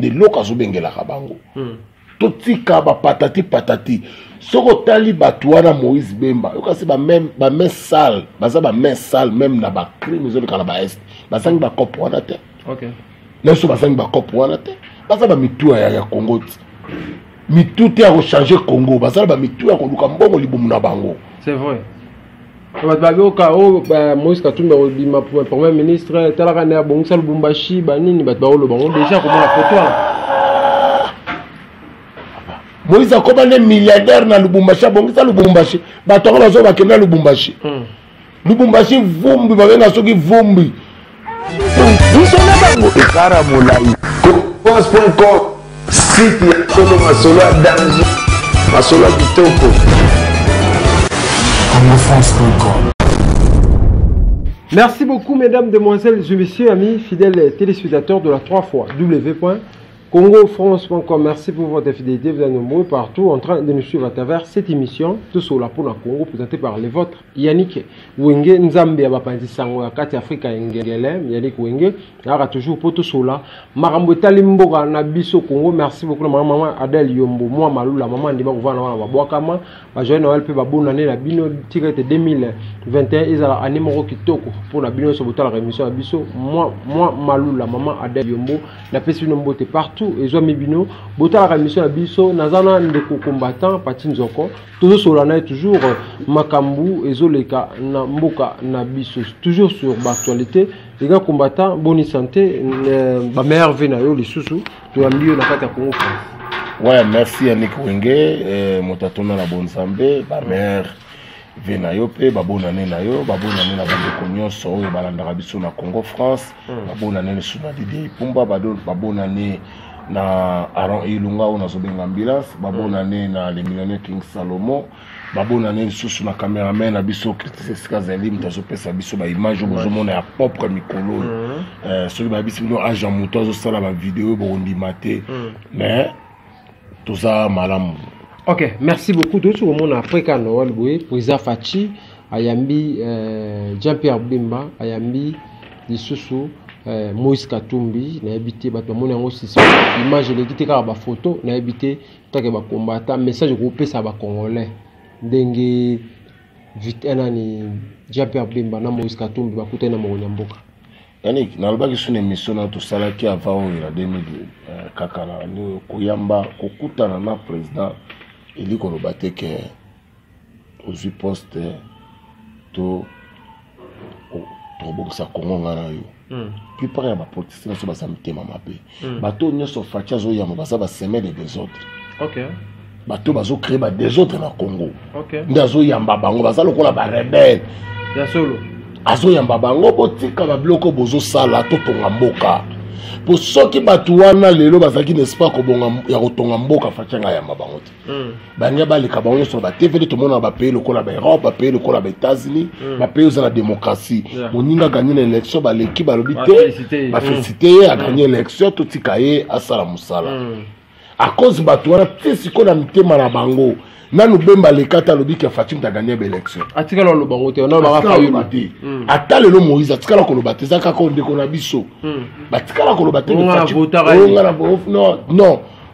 de loka zo bengela bango totika ba patati soko tali batwana Moïse Bemba yokasi ba même sale baza ba main sale même na ba crime zo kala ba est basangi ba kopo wana te OK neso basangi ba kopo wana te baza ba mitu ya Congo mitu te a changer Congo baza ba mitu ya koluka mbongo libumu na bango c'est vrai Moïse Katumbi bima premier ministre talaka na bongisa Lubumbashi banini bat baolo bango déjà comme la photo Moïse akobane milliardaire na Lubumbashi bongisa Lubumbashi bato bazo bakenda Lubumbashi Lubumbashi vumbi babenga soki vumbi bisona bango ekara molai Pense.com site ya solo masolo danger masolo kitoko Merci beaucoup mesdames, demoiselles et messieurs, amis, fidèles téléspectateurs de la 3 fois www.congofrance.com. Merci pour votre fidélité, vous êtes nombreux partout en train de nous suivre à travers cette émission tout sur la pour la Congo présentée par les vôtres Yannick Wenge Nzambe Abapandi Sango ya Kati Afrika Ngele Yannick Wenge ara toujours poto sola Marambo Talimboga na biso Congo. Merci beaucoup maman Adèle Yombo moi Malula maman ndima kuvana wana babwakama ba joyeux Noël pe babona né la bino tirete 2021 izala animero kitoko pour la bino so botala émission biso moi Malula maman Adèle Yombo la pesi nombote partout et zo mibino botala émission ya biso nazana ndeko combattant Pati Nzoko toujours sur la toujours makambu ezoleka na mboka na biso toujours sur l'actualité les gars combattants bonne santé ba meilleur vena yo lisusu to ambiyo na kati ya Congo. Ouais, merci Yannick Wenge motatona na bonzambe ba meilleur vena yo pe ba bonane na yo ba bonane na bandeko nyonso oyo balandaka biso na Congo France ba bonane suna Didi Pumba ba bonane na Aron Ilunga on azobenga ambulance ba bonane na le millionnaire King Salomo ba bonane susu na cameraman na biso Christophe Kazali mtazo pesa biso ba image bozo mona ya propre mikolo celui ba biso no agent moto zo sala ba vidéo bo ndimate mais tout ça malamu. OK, merci beaucoup de tout le monde Africa Noël Boy Poisa Fachi Ayambi Jean-Pierre Bemba Ayambi Lisusu Moïse Katumbi na habité bato mona ngo sisi image les kiti ka ba photo na habité take ba combattant message ko pesa ba congolais ndenge vite enani Jean-Pierre Bemba na Moïse Katumbi ba kutena mo nyamboka Yannick nalobaki sune mission na to salaki avant la 2000 kakala ni koyamba kokutana na président eli kolobate ke ozu poste to bokisa Congo ngana yo plupart ya ba politicien na so ba samtema mabe bato nyoso facha zo ya mobasa ba semer des autres. OK bato bazo créer ba des autres na Congo. OK ndazo yamba bango basa lokola ba rebelle ya solo azo yamba bango botika ba bloko bozo sala to tonga mboka pour ceux qui batouana lelo bazaki n'est-ce pas ko bonga ya kotonga mboka fachanga yamba bango banya ba leka bango sur ba TV tout monde ba pays lokola ba Europe ba pays lokola ba États-Unis ba pays za la démocratie moninga gagner l'élection ba l'équipe ba lobité ba féliciter a gagner l'élection tout tikaye asala musala à cause batouana tisi ko na mitema na bango nanu Bemba lekata lobiki Fatim ta gagner l'élection atikala lo bango te on ba fa yobati atale lo Moïse atikala ko lobati zaka ko ndeko na biso batikala ko lobati non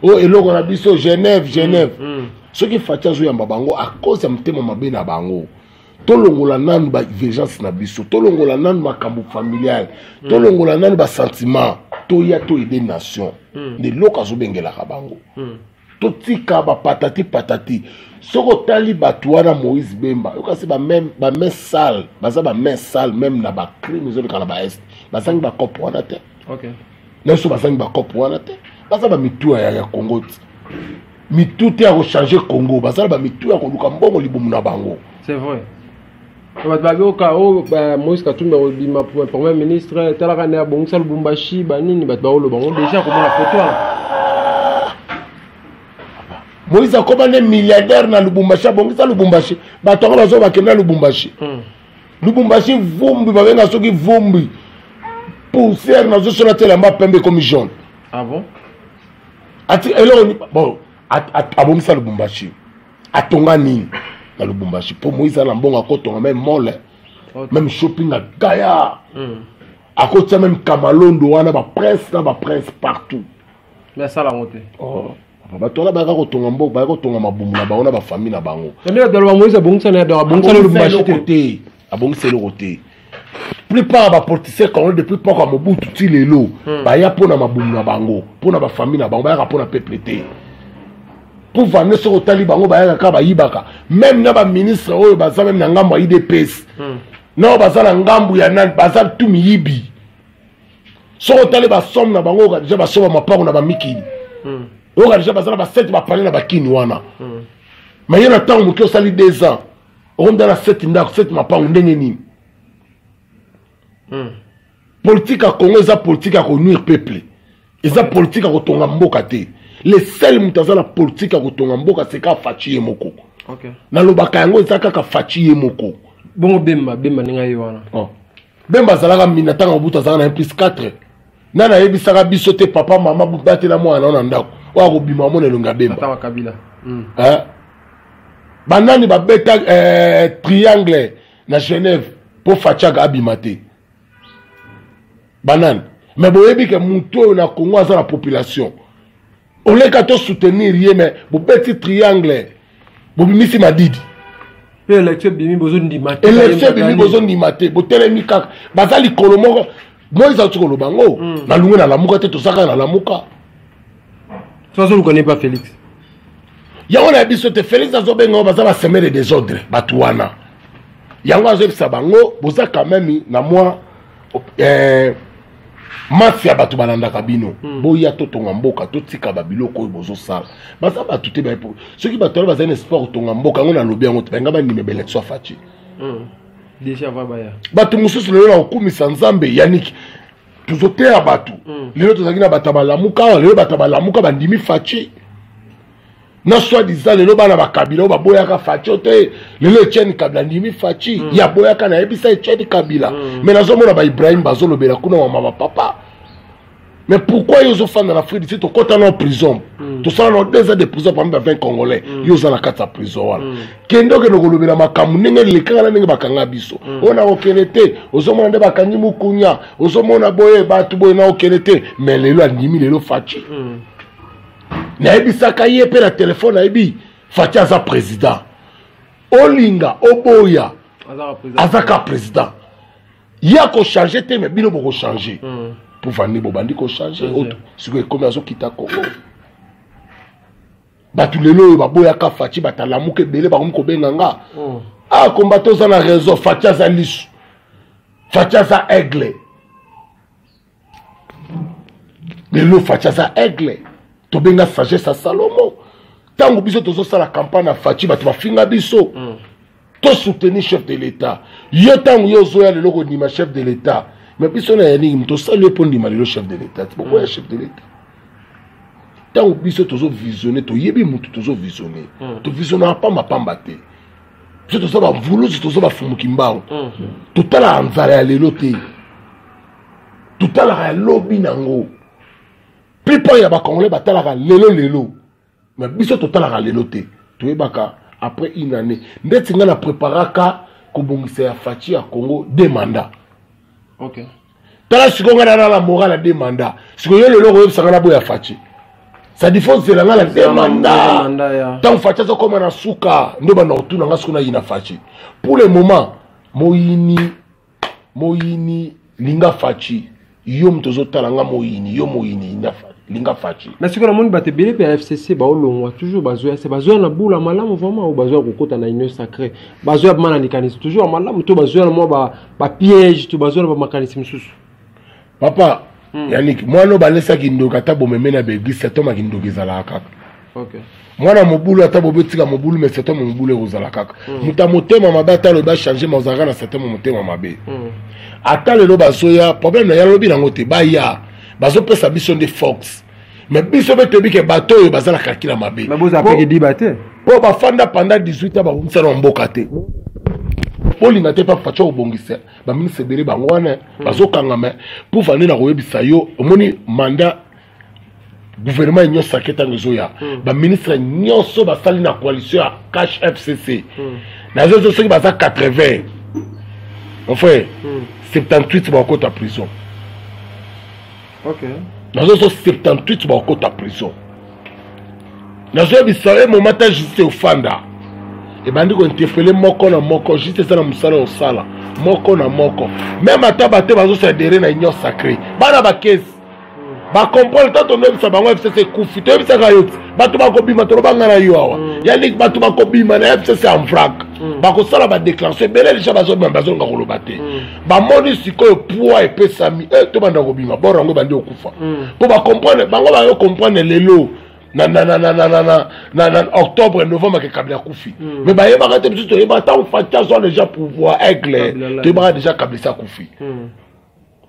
oh eloko na biso Genève ce qui Fatim zo yamba bango à cause ya mtema mabe na bango tolongola nanu ba divergence na biso tolongola nanu makambo familial tolongola nanu ba sentiment to ya to aider nation de loka zo bengela bango totika ba patati soko tali batwana Moïse Bemba yokasi ba main sale baza ba main sale même na ba crime zo kala ba est basangi ba kopo wana te. OK neso basangi ba kopo wana te baza ba mitu ya Congo mitu te a changer Congo baza ba mitu ya koluka mbongo libumu na bango c'est vrai Moïse Katumbi bima premier ministre talaka na bongisa Lubumbashi banini bat baolo bango déjà comme la photo Moïse akobane milliardaire na Lubumbashi bongisa Lubumbashi bato bazo bakenda Lubumbashi Lubumbashi vumbi babenga soki vumbi poussière na zo sona telamba pembe comme jaune. Ah bon ati elo bon abongisa Lubumbashi atonga nini na Lubumbashi pour Moïse ala mbonga kotonga même mole même shopping à Gaya à côté même Kamalondo wana ba presse partout Mais ça la montée. Oh. Bato là baka kotonga mboka baka kotonga mabumu na bango na ba famille na bango. Ndio dalwa moisa bongisa na dalwa bongisa le machite. Abongisa le côté. Plupart ba politiciens quand depuis pas comme Mobutu ti lelo, ba ya pona mabumu na bango, pona ba famille na bango, ba ya pona peuple té. Pour vendre sur otali bango ba ya ka ba yibaka. Même na ba ministre oyo baza même na ngambo IDPS. Na baza na ngambo ya nan baza tout miyibi. So otali ba somme na bango déjà ba somme ma pango na ba mikili. On a déjà besoin de 7 va parler na kini wana. Mais il y a un temps où on sali 2 ans. On dans la 7 ndako 7 ma pas ndenge nini. Politique à Congo ça politique à nuire peuple. Eza politique à kotonga mboka te. Le seul mutaza la politique à kotonga mboka c'est ka fachi moko. OK. Na lobaka yango eza ka fachi moko. Bongo bemba ninga yiwana. Oh. Bemba zalaka minatanga obuta zalaka na +4. Nana yebisaka biso te papa mama butatela mwana na ndako. Wa robima mona longa bemba. Tata Kabila. Banani ba beta triangle na Genève pour Fachaga abimate. Banane. Mais boyebi que muto na Congo a la population. On les ka to soutenir rien mais bo petit triangle. Bo bimisi madidi. Pe élection bimi besoin di maté. Élection bimi besoin di maté. Bo telemi kaka bazali kolomo moi za tsoko bango. Na lunga na lamuka te to saka na lamuka. De toute façon, vous ne connaissez pas Félix. Il y a un abysse de Félix dans le bazar va semer des désordres. Batouana. Il y a un abysse de Bango, vous avez quand même, na moi, mafia batu balanda kabino. Boya to tonga mboka, to tika babilo ko bozo sala. Baza batute ba pour. Ceux qui battent baza un sport tonga mboka, on a lobby en autre. Benga ba ni mebele so fachi. Déjà va baya. Batu mususu lelo na okumisa nzambe Yannick. Tuzote ya batu. Lelo tozaki na batabalamuka, lelo batabalamuka bandimi fachi. Na soi-disant lelo bana bakabila ba boyaka fachi te. Lelo Etienne Kabila ndimi fachi. Ya boyaka na ebisa Etienne Kabila. Mais nazo mona ba Ibrahim bazolo bela kuna wa mama papa. Mais pourquoi ils ont fait dans l'Afrique d'ici, tu es en prison? Tu es en 2 ans de prison parmi les 20 Congolais. Ils sont en 4 prison. Kendo que nous avons ma camoufle, les cas là, bakanga biso. On a okenete, aux hommes de bakani mukunya, aux hommes on a boye, batu boye na okenete, mais les lois nimi les lois fachi. Na ebi sakaye pe la téléphone na ebi fachi aza président. Olinga, oboya, azaka président. Yako changer te mais bino boko changer. Pour venir bobandi ko changer autre ce que comme azo kita Congo batu lelo ba boya ka fachi batalamuke belé ba ko benganga ah combattant za na réseau fachi za lisu fachi za aigle lelo fachi za aigle to benga sagesse à Salomon tango biso tozo sala campagne na fachi batu ba finga biso to soutenir chef de l'état yo tango yo zo ya lelo ko ndima chef de l'état. Mais puis on a un to saluer pour le chef de l'état. Pourquoi le chef de l'état? Tant que biso tozo visionner, to yebi mutu tozo visionner. To visionner pas ma pambate. Biso tozo ba vulu, tozo ba fumukimbao. Tout à la anzare à l'éloté. Tout à la lobby nango. Puis pas y a ba congolais batala lelo. Mais biso tout à la l'éloté. Tu es baka après une année. Ndeti nga na préparaka ko bongisa ya fachi ya Congo 2 mandats. OK. Tala sikonga na la morale à 2 mandats. Sikoyo le logo yebsanga na boya fachi. Ça différence c'est la 2 mandats. Tant fachi ça comme na suka ndo ba na otuna nga sukuna ina fachi. Pour le moment moyini linga fachi. Yo mtozo talanga moyini, yo moyini linga fachi. Mais ce que la monde batte belé pe FCC ba olongwa toujours bazoya c'est bazoya na bula malamu vraiment ou bazoya kokota na union sacrée. Bazoya mana mécanisme toujours malamu to bazoya na mo ba piège to bazoya ba mécanisme susu. Papa Yannick moi no balesa kindoka ta bomeme na bebi seto makindoka ezala kaka. OK. Mwana mobulu ata bobetika mobulu mais seto mobulu ezala kaka. Muta motema mabata lo ba changer mozaka na seto motema mabe. Ata lelo bazoya problème na yalobi nango te ba ya bazo pesa biso de Fox. Mais biso beto bike bato yo bazala kakila mabe. Mais vous avez débatté. Po ba fanda pendant 18 ans ba umsa na mboka te. Poli na te pa facha obongisa. Ba ministre bere bango wana bazo kanga mais pour venir na koyebisa yo omoni mandat gouvernement nyo saketa nzoya. Ba ministre nyonso ba sali na coalition ya Cash FCC. Na zo soki baza 80. Enfin 78 ba kota prison. OK. nazo 78 bakota prison nazo bisaye momata juste ofanda et bandi ko interpeller moko na moko juste ça na musala au sala moko na moko même ata bate bazo se adhérer na union sacrée bana ba caisse ba comprendre tant on ça bango FCC kufi to bisa kayot bato ba ko bima to banga na yo awa yani bato ba ko bima na FCC en vrac ba ko sala ba déclencher belé déjà bazo bazo ngakolo bate ba moni sikoyo poids et pesami to banda ko bima borango bandi okufa pour ba comprendre bango ba yo comprendre lelo na octobre novembre que Kabila Koufi mais bah il va arrêter tout il va tant fatia soit déjà pouvoir aigle tu vas déjà Kabila Koufi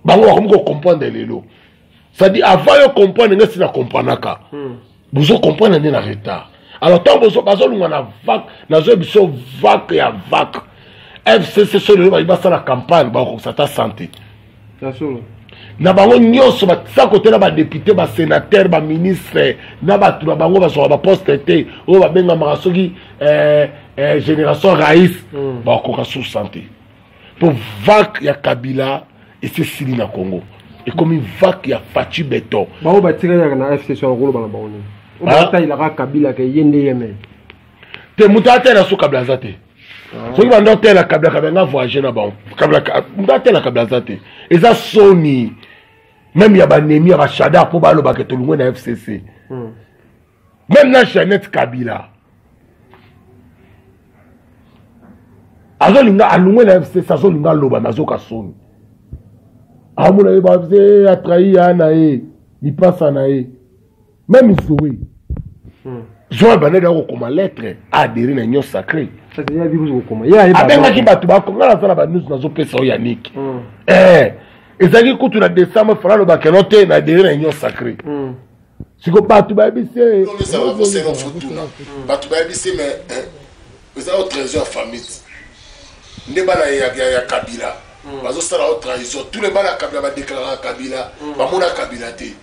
bango comme qu'on comprendre lelo ça dit avant de comprendre nga sina comprendre ka vous comprendre na retard alors tant vous bazo lunga na vac na zo biso vac ya vac FCC sur le va ça la campagne ba ko ça ta santé ça solo na bango nyonso ba sa côté na ba député ba sénateur ba ministre na ba tu bango ba so ba poste té o ba benga marasoki génération raïs ba ko ka sous santé pour vac ya Kabila et c'est Sili na Congo et comme une vac ya Fachi Beton ba o ba tiré na FC sur ngolo ba ba oni o ba ta ila ka Kabila ke yende yeme te mutate na so Kabila zate so ba ndo te la Kabila nga voyager na ba Kabila mutate la Kabila zate eza soni même ya ba nemi ya ba shada po ba lo ba ke to lungwe na FCC même na Jeannette Kabila azolinga alungwe na FCC azolinga loba mazoka soni amuna ba FCC a trahi ana il passe na même Zoé Joël Baneda ko koma lettre adhérer na union sacrée ça déjà dit vous comment ya abenga ki batu ba ko ngala sala ba news nazo pesa o Yannick ezaki kutu na décembre fala lo ba kelote na adhérer na union sacrée siko batu ba bise ça va bosser dans futuna batu ba bise mais vous avez au trésor famille ne bana ya Kabila bazo sala au trahison tous les bana Kabila ba déclarer Kabila ba mona Kabila té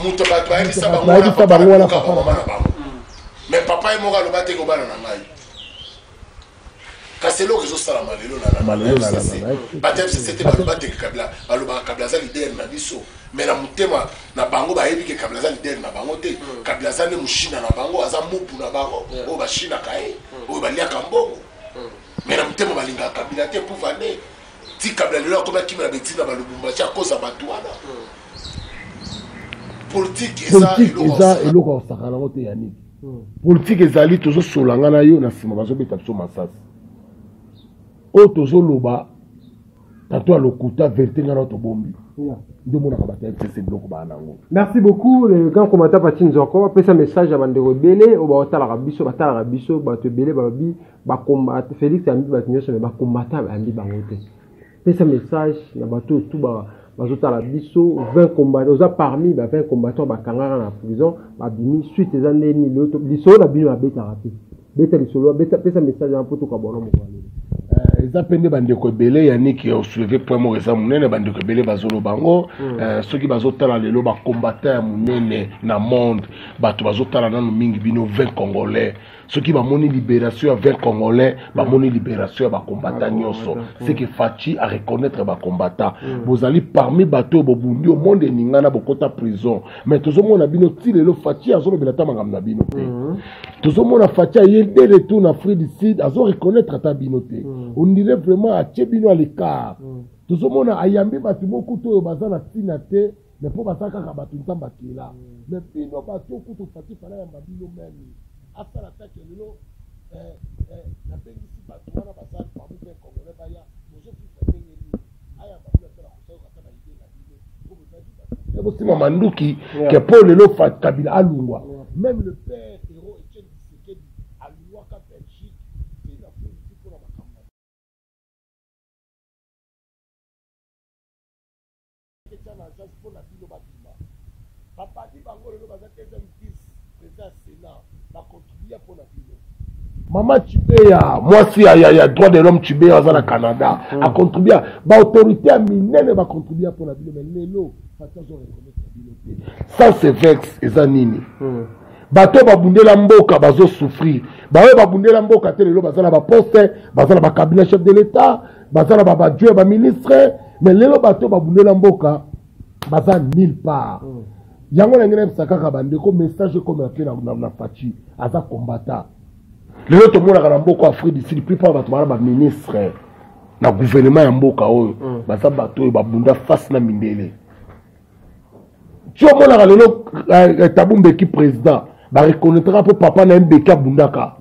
muto bato ayi sa bango na papa na bango mais papa e moka lo bate ko bana na ngai kaselo ke zo sala malelo na batem c'était ba bate Kabila aloba Kabila za leader na biso mais na mutema na bango ba yebi ke Kabila za leader na bango te Kabila za ne mushina na bango aza mupu na bango o ba shina kai o ba lia kambongo mais na mutema balinga Kabila te pour valer ti Kabila lelo ko ba kimela betina ba lubumba cha koza batwana politique eza eloko sakala kote Yannick politique ezali tozo solanga na yo na sima bazo beta biso masasi o tozo loba tato alokuta vérité ngana to bombi ndio mona ka bata FCC bloko ba nango. Merci beaucoup le grand commentateur Patine Zoko pesa message avant de rebelle o ba otala rabiso batala rabiso ba te belé ba bi ba combattre Félix ambi ba tinyo se ba combattre andi bangote pesa message na bato tout ba bazota la biso 20 combattants oza parmi ba 20 combattants ba kangara na prison ba bimi suite za ndeni loto biso na bino abeta rapide beta lisolo beta pesa message en poto ka bono mo kwale eza pende bandeko ebele Yannick au soulever point mo eza munene bandeko ebele bazolo bango soki bazotala lelo ba combattant ya munene na monde bato bazotala nanu mingi bino 20 congolais soki ba moni libération ya 20 congolais ba moni libération ya ba combattant nyonso c'est que Fachi à reconnaître ba combattant vous allez parmi bato bobundi au monde ningana bokota prison mais tozomona bino ti lelo Fachi azolo belata mangam na bino te tozomona Fachi yende retour na Afrique du Sud azo reconnaître ata bino te on dirait vraiment à Tchébino à l'écart. Tout le monde a yambi batu beaucoup de bazana tinate, mais pour bazaka kabatu ntamba kila. Mais pino batu kutu fati para ya mabilo meni. After attaque lelo na bengi si batu wana bazana pa mpe kongole baya. Mozo ki fatengi ni aya mabilo tala kusayo katana ide na bile. Pour vous dire que c'est Manduki que pour lelo fat Kabila alungwa. Même le père héros Etienne Tshisekedi alungwa ka Belgique. Il a fait pour la papa dit bango lelo baza deuxième vice président Sénat ba contribuer pour la ville. Maman Chibeya, moi si ya droit de l'homme Chibeya aza na Canada a contribuer ba autorité minene ba contribuer pour la ville mais lelo pata zo reconnaître la ville. Ça c'est vex eza nini. Bato babundela mboka bazo souffrir. Bawe babundela mboka te lelo baza na ba poste, baza na ba cabinet chef de l'état, baza na ba dieu ba ministre mais lelo bato babundela mboka baza nulle part yango na ngene sakaka bandeko message comme appelé na fachi aza combattant lelo to mona kana mboka Afrique du Sud plupart bato ba ministre na gouvernement ya mboka oyo baza bato oyo babunda face na mindele tu mona lelo Tabumbe ki président ba reconnaîtra pour papa na mbeka bundaka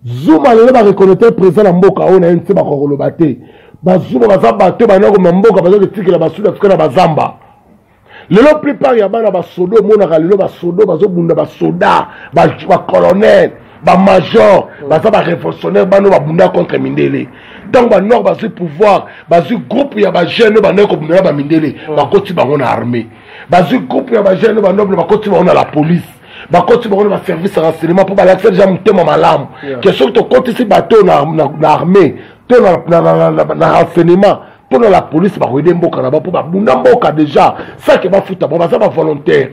Zuma lelo ba reconnaître président na mboka oyo na nse ba kokoloba te ba Zuma baza bato ba na ko mboka baza tikela ba Sud Africa na bazamba lelo plupart ya bana ba sodo mona lelo ba sodo bazo bunda ba soda ba colonel ba major baza ba révolutionnaire bano ba bunda contre mindele donc ba nord bazo pouvoir bazo groupe ya ba jeune ba ndeko bunda ba mindele ba koti bango na armée bazo groupe ya ba jeune ba noble ba koti bango na la police ba koti bango na service de renseignement pour ba l'accès déjà mutema malamu que sur to koti si bateau na armée to na renseignement pour la police ba koyede mboka na ba pour ba bunda mboka déjà ça que ba futa ba za ba volontaire.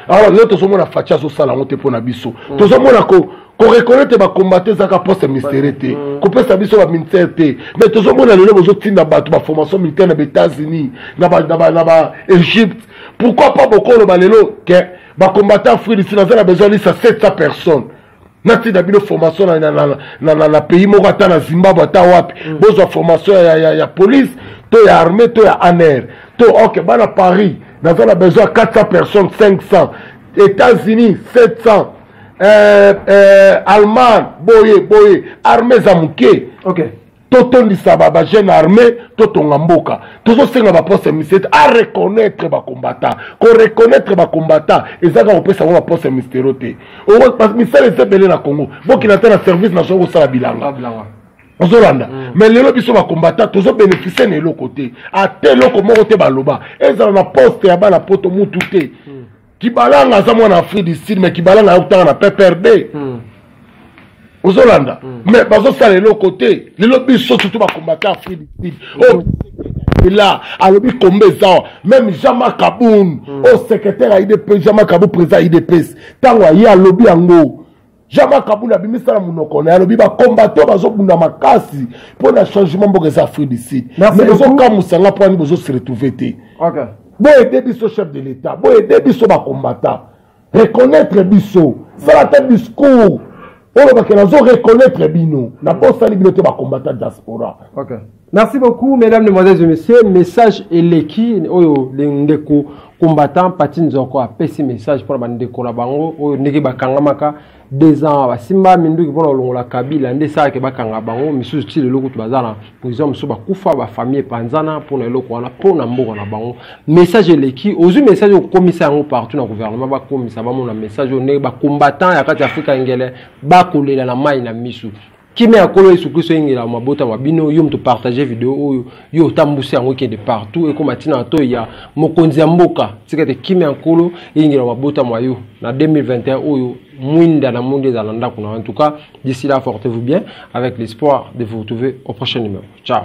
Alors là tous on a fatia so sala on te pona biso tous on a ko reconnaître ba combattre za ka poste mystère te ko pesa biso ba ministère te mais tous on a le bozo tinda ba formation militaire na États-Unis na ba Égypte pourquoi pas beaucoup le balelo que ba combattre Afrique ici on a besoin de 700 personnes nati da bino formation na pays moko ata na Zimbabwe ata wapi bozo formation ya police to ya armée to ya ANR to OK bana Paris nous avons besoin de 400 personnes, 500. États-Unis, 700. Allemagne, boye. Armée Zamouké. Ok. Toto Nisababa, jeune armée, Toto Ngamboka. Tout ça, c'est un poste mystère. À reconnaître les combattants. Qu'on reconnaître les combattants. Et ça, on peut savoir un poste mystère. Parce que mystère, c'est belé na Congo. Bon, qui n'a pas un service national au Salabilanga. Mais les lobbies sont combattants, tous ont bénéficié de l'autre côté. À tel autre côté, baloba. Et ça, on a posté à bas la poto moutouté. Qui balance à moi en Afrique du Sud, mais qui balance à autant à PPRD. Aux Hollanda. Mais parce que ça, les l'autre côté, les lobbies sont surtout combattants en Afrique du Sud. Oh, et là, à lobby Kombeza, même Jama Kaboun, au secrétaire à IDP, Jama Kaboun, président à IDPS. Tant qu'il y a lobby en haut. Jama Kabula bimisala munoko na lobi ba combattant bazo bunda makasi pour le changement des Afrique du Sud. Mais ils ont comme ça là pour nous se retrouver té. OK. Bon aider biso chef de l'état, bon aider biso ba combattant. Reconnaître biso, ça la discours. On va que nous reconnaître bino. Na poste liberté ba combattant diaspora. OK. Merci beaucoup mesdames, mesdemoiselles et messieurs. Message eleki oyo lendeko combattant patine zoko a pesi message pour bandeko la bango oyo ndeki bakangamaka 2 ans basimba mindu ki pona longola Kabila ndesa ke bakanga bango misusu ti lelo kutu bazana prison musu bakufa ba famille panzana pona eloko wana pona mboka na bango message eleki ozu message o komisa yango partout na gouvernement ba komisa ba mona message o ndeki ba combattant ya kati Afrika ngele ba kolela na mai na misu Kimi akolo Yesu-Kristo ingela mabota mabino yo mto partager vidéo yo tambusi yango ke de partout et comme atina to ya mokonzi ya mboka tikete kimi akolo ingela mabota mwayo na 2021 oyo mwinda na monde za landa kuna en tout cas d'ici là portez-vous bien avec l'espoir de vous retrouver au prochain numéro. Ciao.